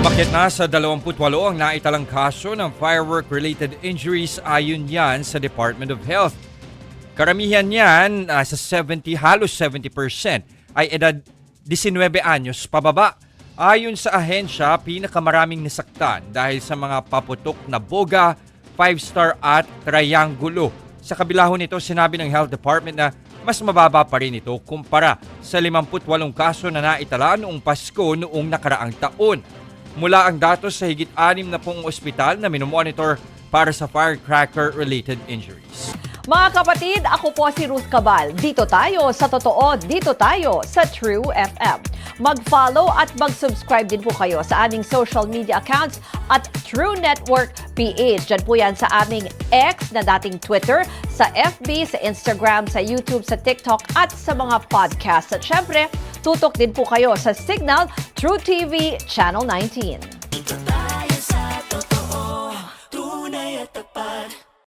Umakyat na sa 28 ang naitalang kaso ng firework-related injuries ayon yan sa Department of Health. Karamihan yan sa 70, halos 70% ay edad 19 anyos pababa. Ayon sa ahensya, pinakamaraming nasaktan dahil sa mga paputok na boga, 5-star at triangulo. Sa kabilahon nito, sinabi ng Health Department na mas mababa pa rin ito kumpara sa 58 kaso na naitala noong Pasko noong nakaraang taon. Mula ang datos sa higit 6 na pong ospital na minomonitor para sa firecracker-related injuries. Mga kapatid, ako po si Ruth Cabal. Dito tayo sa totoo, dito tayo sa True FM. Mag-follow at mag-subscribe din po kayo sa aming social media accounts at True Network PH. Diyan po yan sa aming X na dating Twitter, sa FB, sa Instagram, sa YouTube, sa TikTok at sa mga podcast. At syempre, tutok din po kayo sa Signal True TV Channel 19.